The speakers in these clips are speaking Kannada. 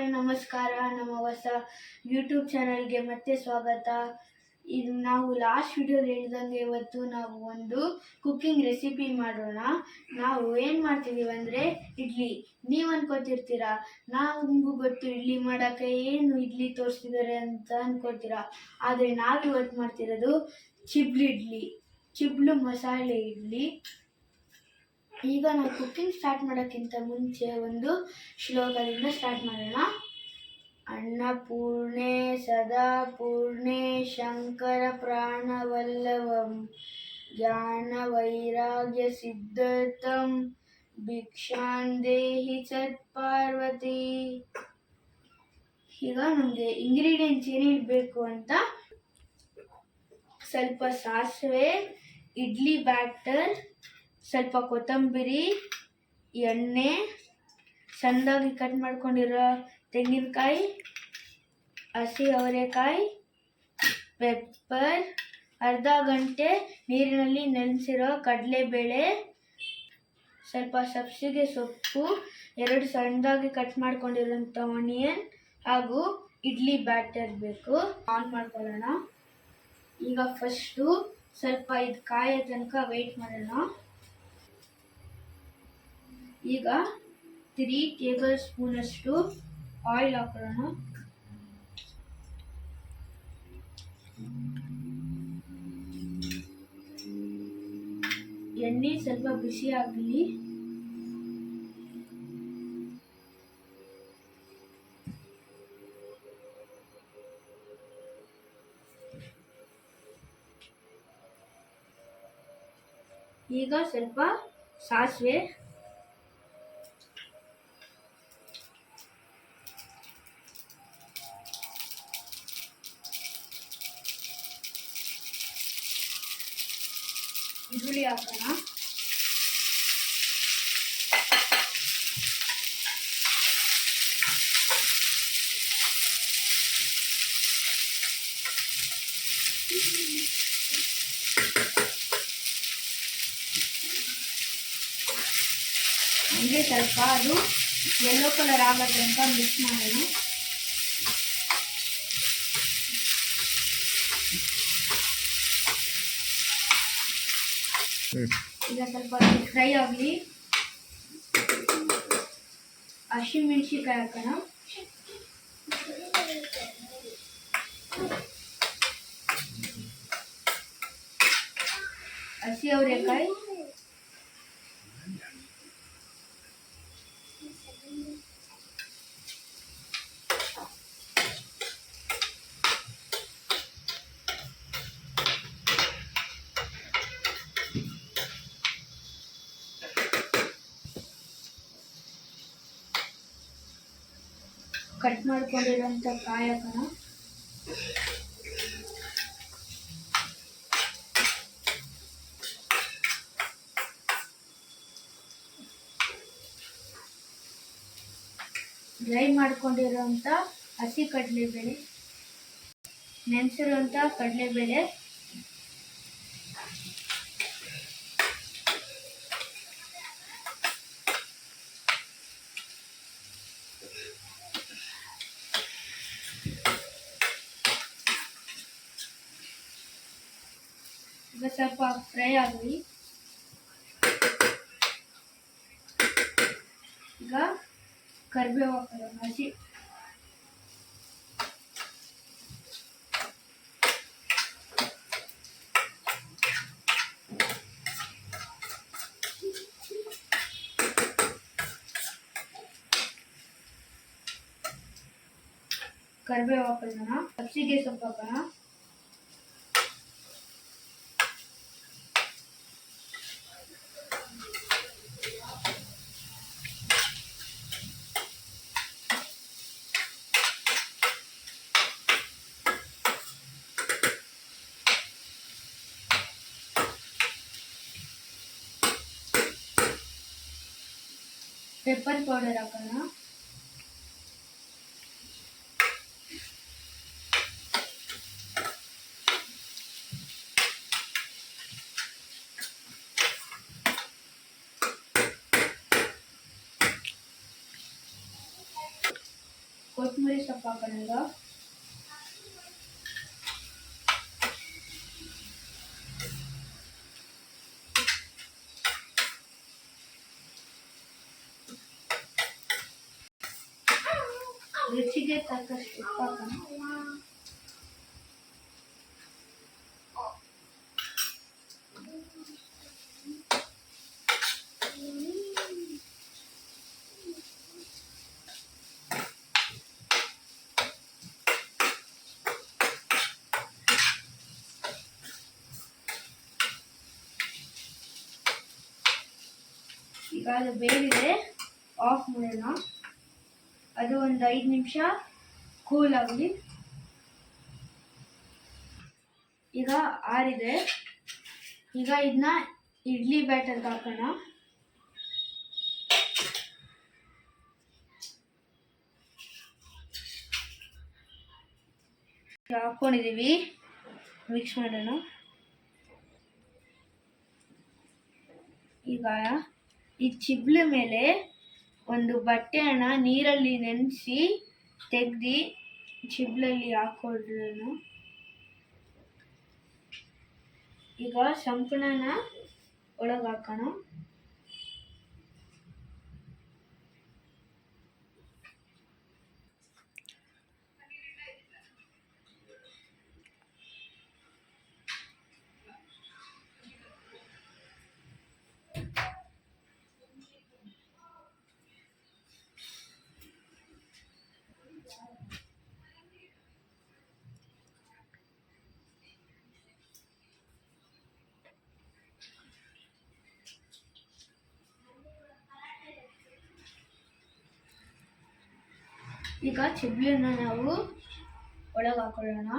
ಹಾಯ್ ನಮಸ್ಕಾರ. ನಮ್ಮ ಹೊಸ ಯೂಟ್ಯೂಬ್ ಚಾನಲ್ಗೆ ಮತ್ತೆ ಸ್ವಾಗತ. ಇದು ನಾವು ಲಾಸ್ಟ್ ವಿಡಿಯೋಲಿ ಹೇಳಿದಂಗೆ ಇವತ್ತು ನಾವು ಒಂದು ಕುಕ್ಕಿಂಗ್ ರೆಸಿಪಿ ಮಾಡೋಣ. ನಾವು ಏನು ಮಾಡ್ತಿದ್ದೀವಿ ಅಂದರೆ ಇಡ್ಲಿ. ನೀವು ಅನ್ಕೋತಿರ್ತೀರಾ ನಮಗೂ ಗೊತ್ತು ಇಡ್ಲಿ ಮಾಡೋಕ್ಕೆ, ಏನು ಇಡ್ಲಿ ತೋರಿಸ್ತಿದ್ದಾರೆ ಅಂತ ಅನ್ಕೋತೀರಾ. ಆದರೆ ನಾವು ಇವತ್ತು ಮಾಡ್ತಿರೋದು ಚಿಬ್ಲು ಮಸಾಲೆ ಇಡ್ಲಿ. ಈಗ ನಾವು ಕುಕ್ಕಿಂಗ್ ಸ್ಟಾರ್ಟ್ ಮಾಡೋಕ್ಕಿಂತ ಮುಂಚೆ ಒಂದು ಶ್ಲೋಕದಿಂದ ಸ್ಟಾರ್ಟ್ ಮಾಡೋಣ. ಅನ್ನಪೂರ್ಣೆ ಸದಾ ಪೂರ್ಣೆ ಶಂಕರ ಪ್ರಾಣವಲ್ಲಭಂ ಜ್ಞಾನ ವೈರಾಗ್ಯ ಸಿದ್ಧಾರ್ಥಂ ಭಿಕ್ಷಾಂ ದೇಹಿ ಸತ್ಪಾರ್ವತಿ. ಈಗ ನಮಗೆ ಇಂಗ್ರೀಡಿಯೆಂಟ್ಸ್ ಏನೇನು ಬೇಕು ಅಂತ, ಸ್ವಲ್ಪ ಸಾಸಿವೆ, ಇಡ್ಲಿ ಬ್ಯಾಟರ್, ಸ್ವಲ್ಪ ಕೊತ್ತಂಬರಿ, ಎಣ್ಣೆ, ಸಣ್ಣದಾಗಿ ಕಟ್ ಮಾಡ್ಕೊಂಡಿರೋ ತೆಂಗಿನಕಾಯಿ, ಹಸಿ ಅವರೆಕಾಯಿ, ಪೆಪ್ಪರ್, ಅರ್ಧ ಗಂಟೆ ನೀರಿನಲ್ಲಿ ನೆನೆಸಿರೋ ಕಡಲೆಬೇಳೆ, ಸ್ವಲ್ಪ ಸಬ್ಸಿಗೆ ಸೊಪ್ಪು, 2 ಸಣ್ಣದಾಗಿ ಕಟ್ ಮಾಡ್ಕೊಂಡಿರೋಂಥ ಆನಿಯನ್ ಹಾಗೂ ಇಡ್ಲಿ ಬ್ಯಾಟರ್ ಬೇಕು. ಆನ್ ಮಾಡ್ಕೊಳ್ಳೋಣ. ಈಗ ಫಸ್ಟು ಸ್ವಲ್ಪ ಇದು ಕಾಯೋ ತನಕ ವೆಯ್ಟ್ ಮಾಡೋಣ. ಈಗ 3 ಟೇಬಲ್ ಸ್ಪೂನಷ್ಟು ಆಯಿಲ್ ಹಾಕೊಳ್ಳೋಣ. ಎಣ್ಣೆ ಸ್ವಲ್ಪ ಬಿಸಿ ಆಗಲಿ. ಈಗ ಸ್ವಲ್ಪ ಸಾಸಿವೆ, ಈರುಳ್ಳಿ ಹಾಕೋಣ. ಹಂಗೆ ಸ್ವಲ್ಪ ಅದು ಯೆಲ್ಲೋ ಕಲರ್ ಆಗೋದು ಅಂತ ಮಿಕ್ಸ್ ಮಾಡೋಣ. ಈಗ ಸ್ವಲ್ಪ ಫ್ರೈ ಆಗಲಿ. ಹಸಿಮೆಣಸಿನ್ಕಾಯಿ ಹಾಕೋಣ. ಹಸಿ ಅವರೆಕಾಯಿ, ಕಟ್ ಮಾಡ್ಕೊಂಡಿರೋಂಥ ಕಾಯಿ ಹಾಕೋಣ. ಡ್ರೈ ಮಾಡ್ಕೊಂಡಿರೋಂಥ ಹಸಿ ಕಡಲೆಬೇಳೆ, ನೆನೆಸಿರೋಂಥ ಕಡಲೆಬೇಳೆ, ಈಗ ಸ್ವಲ್ಪ ಫ್ರೈ ಆಗಲಿ. ಈಗ ಕರಿಬೇವು ಹಾಕೋಣ. ಹಸಿ ಕರಿಬೇವು ಹಾಕೋಣ. ಸಬ್ಸಿಗೆ ಸೊಪ್ಪು ಹಾಕೋಣ. ಪೆಪ್ಪರ್ ಪೌಡರ್ ಹಾಕೋಣ. ಕೊತ್ತಂಬರಿ ಸೊಪ್ಪು ಹಾಕೋಣ ಈಗ. ರುಚಿಗೆ ತಕ್ಕಷ್ಟು ಉಪ್ಪು ಹಾಕೋಣ. ಈಗ ಅದು ಬೇಯಿದೆ, ಆಫ್ ಮಾಡೋಣ. ಅದು ಒಂದು 5 ನಿಮಿಷ ಕೂಲ್ ಆಗಲಿ. ಈಗ ಆರಿದೆ. ಈಗ ಇದನ್ನ ಇಡ್ಲಿ ಬ್ಯಾಟರ್ಗೆ ಹಾಕೋಣ. ಹಾಕೊಂಡಿದ್ದೀವಿ, ಮಿಕ್ಸ್ ಮಾಡೋಣ. ಈಗ ಈ ಚಿಬ್ಲು ಮೇಲೆ ಒಂದು ಬಟ್ಟೆಯನ್ನು ನೀರಲ್ಲಿ ನೆನೆಸಿ ತೆಗೆದು ಚಿಬ್ಲಲ್ಲಿ ಹಾಕೊಳ್ಳೋಣ. ಈಗ ಸಂಪಣನ ಒಳಗೆ ಹಾಕೋಣ. ಈಗ ಚಿಬ್ಲನ್ನ ನಾವು ಒಳಗೆ ಹಾಕೊಳ್ಳೋಣ.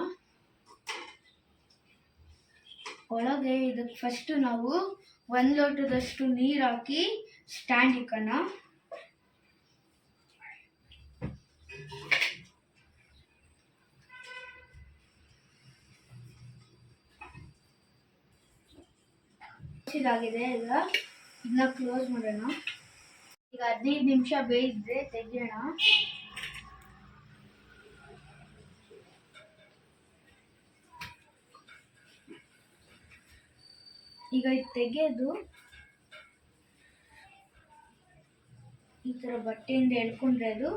ಒಳಗೆ ಇದಕ್ಕೆ ಫಸ್ಟ್ ನಾವು 1 ಲೋಟದಷ್ಟು ನೀರು ಹಾಕಿ ಸ್ಟ್ಯಾಂಡ್ ಇಕ್ಕೋಣ. ಇದಾಗಿದೆ. ಈಗ ಇದನ್ನ ಕ್ಲೋಸ್ ಮಾಡೋಣ. ಈಗ 15 ನಿಮಿಷ ಬೇಯಿದ್ರೆ ತೆಗೆಯೋಣ. ಈಗ ಇದು ತೆಗೆದು ಈ ಥರ ಬಟ್ಟೆಯಿಂದ ಎಳ್ಕೊಂಡ್ರೆ ಅದು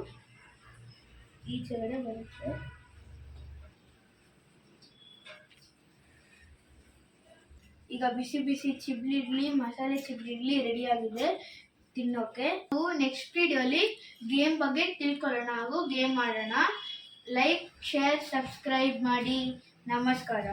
ಈಚೆಗಡೆ ಬರುತ್ತೆ. ಈಗ ಬಿಸಿ ಬಿಸಿ ಚಿಬ್ಲಿ ಇಡ್ಲಿ, ಮಸಾಲೆ ಚಿಬ್ಲಿ ಇಡ್ಲಿ ರೆಡಿ ಆಗಿದೆ ತಿನ್ನೋಕೆ. ನಾವು ನೆಕ್ಸ್ಟ್ ವಿಡಿಯೋಲಿ ಗೇಮ್ ಬಗ್ಗೆ ತಿಳ್ಕೊಳ್ಳೋಣ ಹಾಗೂ ಗೇಮ್ ಮಾಡೋಣ. ಲೈಕ್, ಶೇರ್, ಸಬ್ಸ್ಕ್ರೈಬ್ ಮಾಡಿ. ನಮಸ್ಕಾರ.